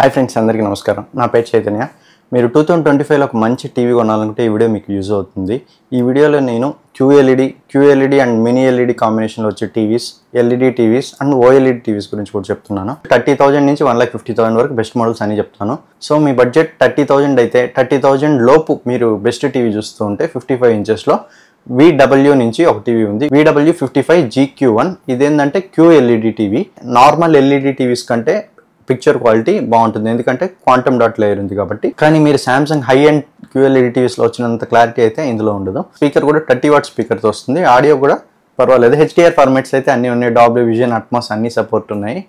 Hi friends, అందరికీ నమస్కారం. నా పేరు చైతన్య. మీరు 2025లో ఒక మంచి టీవీ కొనాలనుకుంటే ఈ వీడియో మీకు యూజ్ అవుతుంది. ఈ వీడియోలో నేను QLED అండ్ మినీ ఎల్ఈడి కాంబినేషన్లో వచ్చే TVs, LED TVs and OLED TVs గురించి కూడా చెప్తున్నాను. 30,000 నుంచి 1,50,000 వరకు బెస్ట్ మోడల్స్ అని చెప్తాను. సో మీ బడ్జెట్ 30,000 అయితే 30,000 లోపు మీరు బెస్ట్ టీవీ చూస్తూ ఉంటే 55 ఇంచెస్లో VW నుంచి ఒక టీవీ ఉంది. VW55GQ1. ఇదేంటంటే QLED TV. Normal LED TVs కంటే పిక్చర్ క్వాలిటీ బాగుంటుంది, ఎందుకంటే క్వాంటమ్ డాట్ లేయర్ ఉంది కాబట్టి. కానీ మీరు సామ్సంగ్ హై అండ్ QLED టీవీస్లో వచ్చినంత క్లారిటీ అయితే ఇందులో ఉండదు. స్పీకర్ కూడా 30 వాట్ స్పీకర్తో వస్తుంది. ఆడియో కూడా పర్వాలేదు. HDR ఫార్మాట్స్ అయితే అన్నీ ఉన్నాయి. డాల్బీ విజన్, అట్మాస్ అన్ని సపోర్ట్ ఉన్నాయి.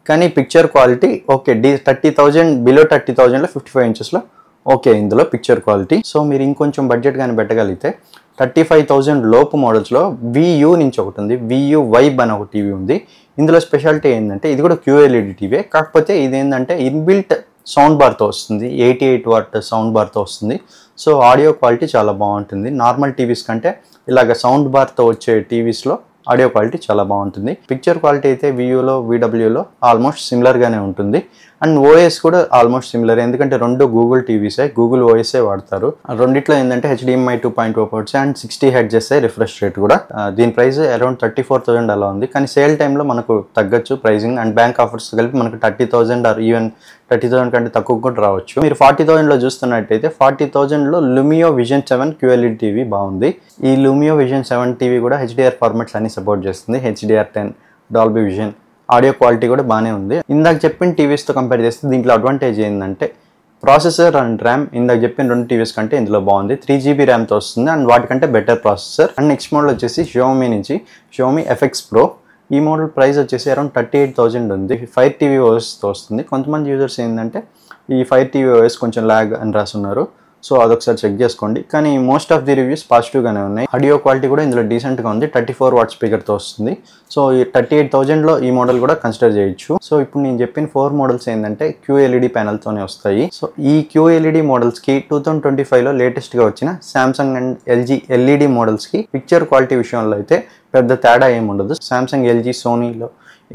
కానీ పిక్చర్ క్వాలిటీ ఓకే. 30,000 బిలో 30,000లో 55 ఇంచెస్లో ఓకే ఇందులో పిక్చర్ క్వాలిటీ. సో మీరు ఇంకొంచెం బడ్జెట్ కానీ పెట్టగలిగితే 35,000 లోపు మోడల్స్లో VU నుంచి ఒకటి ఉంది. VU వైబ్ అని ఒక టీవీ ఉంది. ఇందులో స్పెషాలిటీ ఏంటంటే ఇది కూడా QLED టీవీ, కాకపోతే ఇదేంటంటే ఇన్బిల్ట్ సౌండ్ బార్తో వస్తుంది. 88 వాట్ సౌండ్ బార్తో వస్తుంది. సో ఆడియో క్వాలిటీ చాలా బాగుంటుంది. నార్మల్ టీవీస్ కంటే ఇలాగ సౌండ్ బార్తో వచ్చే టీవీస్లో ఆడియో క్వాలిటీ చాలా బాగుంటుంది. పిక్చర్ క్వాలిటీ అయితే VUలో VWలో ఆల్మోస్ట్ సిమిలర్గానే ఉంటుంది. అండ్ ఓఎస్ కూడా ఆల్మోస్ట్ సిమిలర్, ఎందుకంటే రెండు గూగుల్ టీవీసే, గూగుల్ ఓఎస్ఏ వాడతారు. రెండిట్లో ఏంటంటే HDMI 2.0 ports and 60 Hz refresh rate కూడా. దీని ప్రైస్ అరౌండ్ 34,000 అలా ఉంది. కానీ సేల్ టైంలో మనకు తగ్గచ్చు ప్రైసింగ్. అండ్ బ్యాంక్ ఆఫర్స్ కలిపి మనకు 30,000 ఆర్ ఈవెన్ 30,000 కంటే తక్కువ కూడా రావచ్చు. మీరు 40,000లో చూస్తున్నట్టయితే 40,000లో Lumio Vision 7 QLED టీవీ బాగుంది. ఈ Lumio Vision 7 టీవీ కూడా HDR ఫార్మాట్స్ అన్ని సపోర్ట్ చేస్తుంది. HDR10, Dolby vision, audio quality కూడా బాగానే ఉంది. ఇందాక చెప్పిన టీవీస్తో కంపేర్ చేస్తే దీంట్లో అడ్వాంటేజ్ ఏంటంటే ప్రాసెసర్ అండ్ ర్యామ్ ఇందాక చెప్పిన రెండు టీవీస్ కంటే ఇందులో బాగుంది. 3GB ర్యామ్తో వస్తుంది అండ్ వాటికంటే better processor. And next model వచ్చేసి Xiaomi నుంచి Xiaomi FX Pro. ఈ మోడల్ ప్రైస్ వచ్చేసి అరౌండ్ 38,000 ఉంది. 5 TV OSతో వస్తుంది. కొంతమంది యూజర్స్ ఏంటంటే ఈ 5 TV OS కొంచెం ల్యాగ్ అని రాస్తున్నారు. సో అదొకసారి చెక్ చేసుకోండి. కానీ మోస్ట్ ఆఫ్ ది రివ్యూస్ పాజిటివ్గానే ఉన్నాయి. ఆడియో క్వాలిటీ కూడా ఇందులో డీసెంట్గా ఉంది. 34 వాట్ స్పీకర్తో వస్తుంది. సో ఈ 38,000లో ఈ మోడల్ కూడా కన్సిడర్ చేయొచ్చు. సో ఇప్పుడు నేను చెప్పిన 4 మోడల్స్ ఏంటంటే QLED ప్యానల్తోనే వస్తాయి. సో ఈ QLED మోడల్స్కి 2025లో లేటెస్ట్గా వచ్చిన సామ్సంగ్ అండ్ LG LED మోడల్స్కి పిక్చర్ క్వాలిటీ విషయంలో అయితే పెద్ద తేడా ఏమి ఉండదు. సామ్సంగ్, LG, సోనీలో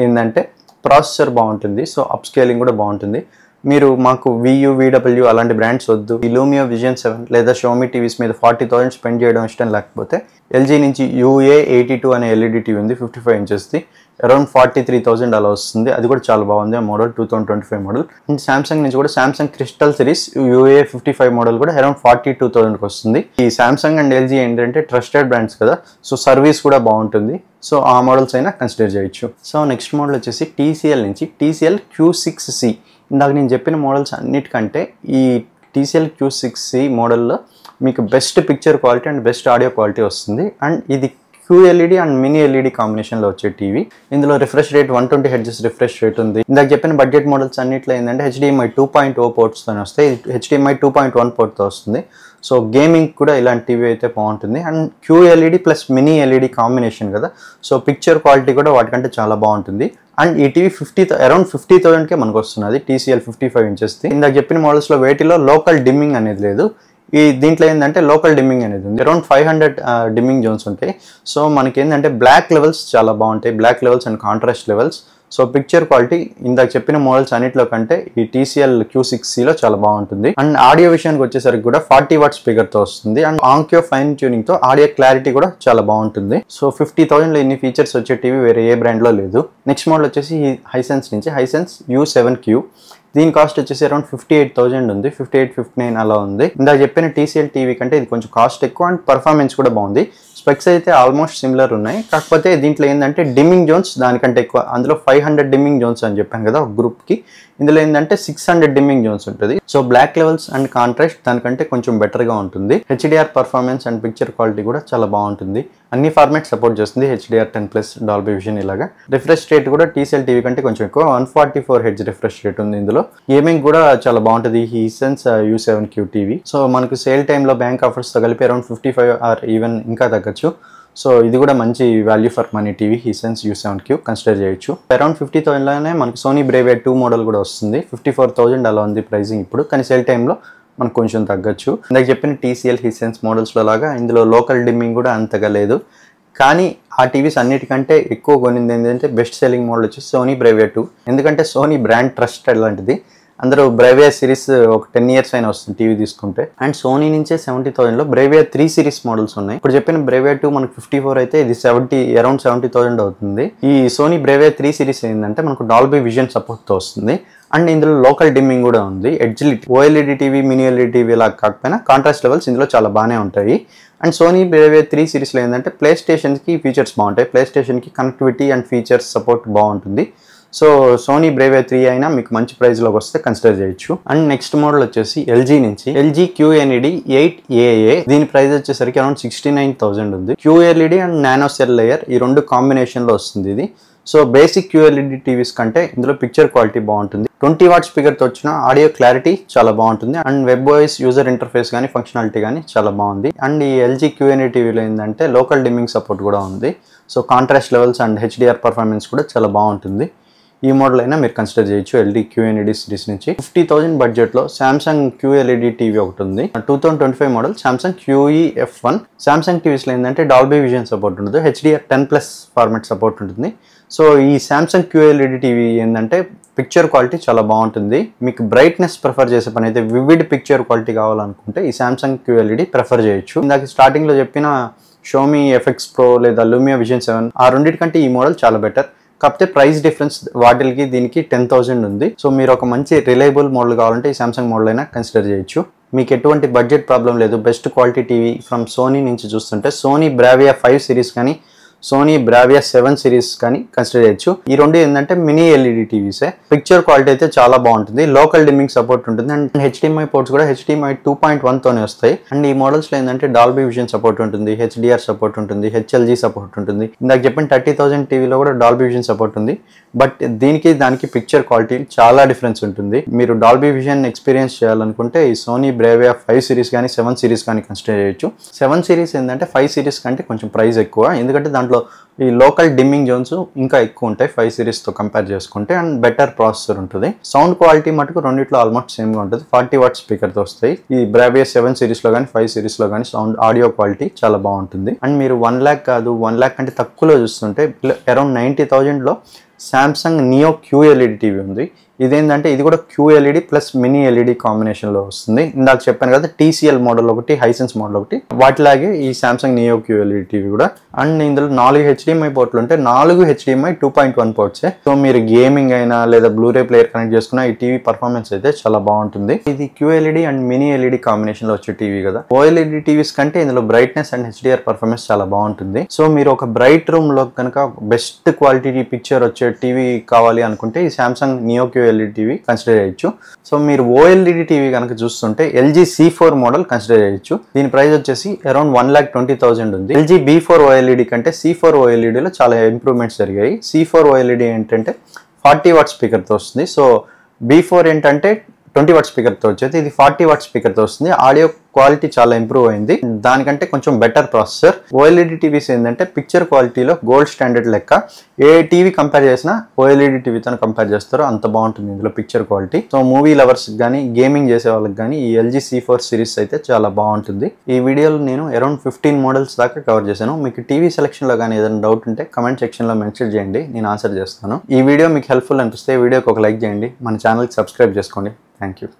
ఏంటంటే ప్రాసెసర్ బాగుంటుంది. సో అప్ స్కేలింగ్ కూడా బాగుంటుంది. మీరు మాకు VU, VW అలాంటి బ్రాండ్స్ వద్దు, ఈ Lumio Vision 7 లేదా Xiaomi టీవీస్ మీద 40,000 స్పెండ్ చేయడం ఇష్టం లేకపోతే LG నుంచి UA82 అనే LED టీవీ ఉంది. 55 ఇంచెస్ది అరౌండ్ 43,000 అలా వస్తుంది. అది కూడా చాలా బాగుంది ఆ మోడల్, 2025 మోడల్. అండ్ సామ్సంగ్ నుంచి కూడా Samsung crystal series UA55 model కూడా అరౌండ్ 42,000కి వస్తుంది. ఈ సామ్సంగ్ అండ్ LG ఏంటంటే ట్రస్టెడ్ బ్రాండ్స్ కదా, సో సర్వీస్ కూడా బాగుంటుంది. సో ఆ మోడల్స్ అయినా కన్సిడర్ చేయొచ్చు. సో నెక్స్ట్ మోడల్ వచ్చేసి TCL నుంచి TCL Q6C. ఇందాక నేను చెప్పిన మోడల్స్ అన్నిటికంటే ఈ TCL Q6C మోడల్లో మీకు best picture quality and best audio quality వస్తుంది. అండ్ ఇది QLED అండ్ మినీ ఎల్ఈడి కాంబినేషన్లో వచ్చే టీవీ. ఇందులో refresh rate 120 Hz refresh rate ఉంది. ఇందాక చెప్పిన బడ్జెట్ మోడల్స్ అన్నిట్లో ఏంటంటే HDMI 2.0 పోర్ట్స్తోనే వస్తాయి. HDMI 2.1 పోర్ట్తో వస్తుంది. సో గేమింగ్ కూడా ఇలాంటి టీవీ అయితే బాగుంటుంది. And QLED plus mini LED combination కదా, సో పిక్చర్ క్వాలిటీ కూడా వాటికంటే చాలా బాగుంటుంది. అండ్ ఈ టీవీ అరౌండ్ 50,000కే మనకు వస్తున్నది. TCL 55 ఇంచెస్ది. ఇందాక చెప్పిన మోడల్స్లో వేటిలో లోకల్ డిమ్మింగ్ అనేది లేదు. ఈ దీంట్లో ఏంటంటే లోకల్ డిమ్మింగ్ అనేది ఉంది. అరౌండ్ 500 డిమ్మింగ్ జోన్స్ ఉంటాయి. సో మనకి ఏంటంటే బ్లాక్ లెవెల్స్ చాలా బాగుంటాయి, black levels and contrast levels. So picture quality ఇందాక చెప్పిన మోడల్స్ అన్నిట్లో కంటే ఈ TCL Q6Cలో చాలా బాగుంటుంది. అండ్ ఆడియో విషయానికి వచ్చేసరికి కూడా 40 వాట్ స్పీకర్తో వస్తుంది. అండ్ ఆంక్యో ఫైన్ ట్యూనింగ్తో ఆడియో క్లారిటీ కూడా చాలా బాగుంటుంది. సో 50,000లో ఇన్ని ఫీచర్స్ వచ్చే టీవీ వేరే ఏ బ్రాండ్లో లేదు. నెక్స్ట్ మోడల్ వచ్చేసి హైసెన్స్ నుంచి హైసెన్స్ U7Q. దీని కాస్ట్ వచ్చేసి అరౌండ్ 58,000 ఉంది. 58-59 అలా ఉంది. ఇందాక చెప్పిన TCL టీవీ కంటే ఇది కొంచెం కాస్ట్ ఎక్కువ అండ్ పర్ఫార్మెన్స్ కూడా బాగుంది. స్పెక్స్ అయితే ఆల్మోస్ట్ సిమిలర్ ఉన్నాయి. కాకపోతే దీంట్లో ఏంటంటే డిమ్మింగ్ జోన్స్ దానికంటే ఎక్కువ. అందులో 500 డిమ్మింగ్ జోన్స్ అని చెప్పాను కదా ఒక గ్రూప్కి, ఇందులో ఏంటంటే 600 డిమ్మింగ్ జోన్స్ ఉంటుంది. So black levels and contrast దానికంటే కొంచెం బెటర్గా ఉంటుంది. HDR performance and picture quality కూడా చాలా బాగుంటుంది. అన్ని ఫార్మాట్ సపోర్ట్ చేస్తుంది. HDR10+, డాల్బీ విజన్ ఇలాగా. రిఫ్రెష్ రేట్ కూడా TCL టీవీ కంటే కొంచెం ఎక్కువ, 144 Hz రిఫ్రెష్ రేట్ ఉంది ఇందులో. గేమింగ్ కూడా చాలా బాగుంటుంది ఈ Hisense U7Q టీవీ. సో మనకు సేల్ టైంలో బ్యాంక్ ఆఫర్స్తో కలిపి అరౌండ్ 55 ఆర్ ఈవెన్ ఇంకా తగ్గచ్చు. సో ఇది కూడా మంచి value for money TV Hisense U7Q consider చేయొచ్చు. అరౌండ్ 50,000లోనే మనకు Sony Bravia 2 మోడల్ కూడా వస్తుంది. 54,000 అలా ఉంది ప్రైసింగ్ ఇప్పుడు. కానీ సేల్ టైంలో మనకు కొంచెం తగ్గచ్చు. ఇందాక చెప్పిన TCL Hisense మోడల్స్లో లాగా ఇందులో లోకల్ డిమ్మింగ్ కూడా అంతగా లేదు. కానీ ఆ టీవీస్ అన్నిటికంటే ఎక్కువ కొనింది ఏంటంటే బెస్ట్ సెల్లింగ్ మోడల్ వచ్చి Sony Bravia 2. ఎందుకంటే సోనీ బ్రాండ్ ట్రస్ట్ అలాంటిది. అందరూ బ్రేవియా సిరీస్ ఒక 10 ఇయర్స్ అయినా వస్తుంది టీవీ తీసుకుంటే. అండ్ సోనీ నుంచే 70,000 లో బ్రేవియా 3 సిరీస్ మోడల్స్ ఉన్నాయి. ఇప్పుడు చెప్పిన బ్రేవియా 2 మనకు 54 అయితే ఇది అరౌండ్ 70,000 అవుతుంది. ఈ సోనీ బ్రేవియా 3 సిరీస్ ఏంటంటే మనకు డాల్బీ విజన్ సపోర్ట్ తో వస్తుంది. అండ్ ఇందులో లోకల్ డిమ్మింగ్ కూడా ఉంది. ఎడ్జిలిటీ OLED TV mini LED TV లాగా కాకపోయినా కాంట్రాస్ట్ లెవెల్స్ ఇందులో చాలా బాగానే ఉంటాయి. అండ్ సోనీ బ్రేవియా 3 సిరీస్లో ఏంటంటే ప్లే స్టేషన్కి ఫీచర్స్ బాగుంటాయి. ప్లే స్టేషన్కి కనెక్టివిటీ అండ్ ఫీచర్స్ సపోర్ట్ బాగుంటుంది. సో సోనీ బ్రేవియా 3 అయినా మీకు మంచి ప్రైస్లోకి వస్తే కన్సిడర్ చేయొచ్చు. అండ్ నెక్స్ట్ మోడల్ వచ్చేసి ఎల్జీ నుంచి ఎల్జీ QLED 8AA. దీని ప్రైస్ వచ్చేసరికి అరౌండ్ 69,000 ఉంది. QLED and nano cell layer ఈ రెండు కాంబినేషన్లో వస్తుంది ఇది. సో బేసిక్ QLED టీవీస్ కంటే ఇందులో పిక్చర్ క్వాలిటీ బాగుంటుంది. 20 వాట్ స్పీకర్తో వచ్చిన ఆడియో క్లారిటీ చాలా బాగుంటుంది. And web voice user interface కానీ ఫంక్షనాలిటీ కానీ చాలా బాగుంది. అండ్ ఈ ఎల్జీ QLED టీవీలో ఏంటంటే లోకల్ డిమ్మింగ్ సపోర్ట్ కూడా ఉంది. So contrast levels and HDR performance కూడా చాలా బాగుంటుంది. ఈ మోడల్ అయినా మీరు కన్సిడర్ చేయొచ్చు ఎల్జీ QLED సిరీస్ నుంచి. 50,000 బడ్జెట్లో సామ్సంగ్ QLED టీవీ ఒకటి ఉంది. 2025 మోడల్ సామ్సంగ్ QEF1. సామ్సంగ్ టీవీస్లో ఏంటంటే డాల్బీ విజన్ సపోర్ట్ ఉంటుంది. HDR 10+ ఫార్మాట్ సపోర్ట్ ఉంటుంది. సో ఈ సామ్సంగ్ QLED టీవీ ఏంటంటే పిక్చర్ క్వాలిటీ చాలా బాగుంటుంది. మీకు బ్రైట్నెస్ ప్రిఫర్ చేసే పని అయితే వివిడ్ పిక్చర్ క్వాలిటీ కావాలనుకుంటే ఈ సామ్సంగ్ QLED ప్రిఫర్ చేయొచ్చు. ఇందాక స్టార్టింగ్లో చెప్పిన షోమీ FX Pro లేదా లూమియా విజన్ 7 ఆ రెండింటికంటే ఈ మోడల్ చాలా బెటర్. కాకపోతే ప్రైస్ డిఫరెన్స్ వాటికి దీనికి 10,000 ఉంది. సో మీరు ఒక మంచి రిలయబుల్ మోడల్ కావాలంటే ఈ సామ్సంగ్ మోడల్ అయినా కన్సిడర్ చేయొచ్చు. మీకు ఎటువంటి బడ్జెట్ ప్రాబ్లం లేదు. Best quality TV from Sony నుంచి చూస్తుంటే సోనీ బ్రావియా 5 సిరీస్ కానీ సోనీ బ్రావియా 7 సిరీస్ కానీ కన్సిడర్ చేయొచ్చు. ఈ రెండు ఏంటంటే మినీ ఎల్ఈడి టీవీసే. పిక్చర్ క్వాలిటీ అయితే చాలా బాగుంటుంది. లోకల్ డిమ్మింగ్ సపోర్ట్ ఉంటుంది. అండ్ HDMI పోర్ట్స్ కూడా HDMI 2.1 తోనే వస్తాయి. అండ్ ఈ మోడల్స్లో ఏంటంటే డాల్బీ విజన్ సపోర్ట్ ఉంటుంది, HDR సపోర్ట్ ఉంటుంది, HLG సపోర్ట్ ఉంటుంది. ఇందాక చెప్పిన 30,000 టీవీలో కూడా డాల్బీ విజన్ సపోర్ట్ ఉంది. బట్ దానికి పిక్చర్ క్వాలిటీ చాలా డిఫరెన్స్ ఉంటుంది. మీరు డాల్బీ విజన్ ఎక్స్పీరియన్స్ చేయాలనుకుంటే ఈ సోనీ బ్రావియా 5 సిరీస్ కానీ 7 సిరీస్ కానీ కన్సిడర్ చేయొచ్చు. 7 సిరీస్ ఏంటంటే 5 సిరీస్ కంటే కొంచెం ప్రైస్ ఎక్కువ. ఎందుకంటే దాంట్లో ఈ లోకల్ డిమ్మింగ్ జోన్స్ ఇంకా ఎక్కువ ఉంటాయి 5 సిరీస్తో కంపేర్ చేసుకుంటే. అండ్ బెటర్ ప్రాసెసర్ ఉంటుంది. సౌండ్ క్వాలిటీ మటుకు రెండిట్లో ఆల్మోస్ట్ సేమ్గా ఉంటుంది. 40 వాట్ స్పీకర్తో వస్తాయి. ఈ బ్రావియా 7 సిరీస్లో కానీ 5 సిరీస్లో కానీ సౌండ్ ఆడియో క్వాలిటీ చాలా బాగుంటుంది. అండ్ మీరు 1 lakh కాదు 1 lakh కంటే తక్కువలో చూస్తుంటే అరౌండ్ 90,000లో సామ్సంగ్ నియో QLED టీవీ ఉంది. ఇదేంటంటే ఇది కూడా QLED ప్లస్ మినీ ఎల్ఈడి కాంబినేషన్లో వస్తుంది. ఇందాక చెప్పాను కదా TCL మోడల్ ఒకటి, హైసెన్స్ మోడల్ ఒకటి, వాటిలాగే ఈ సామ్సంగ్ నియో QLED టీవీ కూడా. అండ్ ఇందులో 4 HDMI పోర్ట్లు ఉంటే 4 HDMI 2.1 పోర్ట్సే. సో మీరు గేమింగ్ అయినా లేదా బ్లూరే ప్లేయర్ కనెక్ట్ చేసుకున్న ఈ టీవీ పర్ఫార్మెన్స్ అయితే చాలా బాగుంటుంది. ఇది QLED అండ్ మినీ ఎల్ఈడి కాంబినేషన్లో వచ్చే టీవీ కదా. OLED టీవీస్ కంటే ఇందులో బ్రైట్నెస్ అండ్ HDR పర్ఫార్మెన్స్ చాలా బాగుంటుంది. సో మీరు ఒక బ్రైట్ రూమ్ లో కనుక బెస్ట్ క్వాలిటీ పిక్చర్ వచ్చే టీవీ కావాలి అనుకుంటే ఈ Samsung Neo QLED TV consider చేయొచ్చు. సో మీరు OLED టీవీ కనుక చూస్తుంటే LG C4 మోడల్ కన్సిడర్ చేయొచ్చు. దీని ప్రైస్ వచ్చేసి అరౌండ్ 1,20,000 ఉంది. LG B4 OLED కంటే C4 OLED లో చాలా ఇంప్రూవ్మెంట్స్ జరిగాయి. C4 OLED ఏంటంటే 40 వాట్ స్పీకర్తో వస్తుంది. సో B4 ఏంటంటే 20 వాట్ స్పీకర్తో వచ్చేది. ఇది 40 వాట్ స్పీకర్తో వస్తుంది. ఆడియో క్వాలిటీ చాలా ఇంప్రూవ్ అయింది. దానికంటే కొంచెం బెటర్ ప్రాసెసర్. OLED టీవీస్ ఏంటంటే పిక్చర్ క్వాలిటీలో గోల్డ్ స్టాండర్డ్ లెక్క. ఏ టీవీ కంపేర్ చేసినా OLED టీవీతో కంపేర్ చేస్తారో అంత బాగుంటుంది ఇందులో picture quality. So movie lovers కానీ గేమింగ్ చేసే వాళ్ళకి కానీ ఈ LG C4 సిరీస్ అయితే చాలా బాగుంటుంది. ఈ వీడియోలో నేను అరౌండ్ 15 మోడల్స్ దాకా కవర్ చేశాను. మీకు టీవీ సెలెక్షన్లో కానీ ఏదైనా డౌట్ ఉంటే కమెంట్ సెక్షన్లో మెన్షన్ చేయండి, నేను ఆన్సర్ చేస్తాను. ఈ వీడియో మీకు హెల్ప్ఫుల్ అనిపిస్తే వీడియోకి ఒక లైక్ చేయండి, మన ఛానల్కి సబ్స్క్రైబ్ చేసుకోండి. Thank you.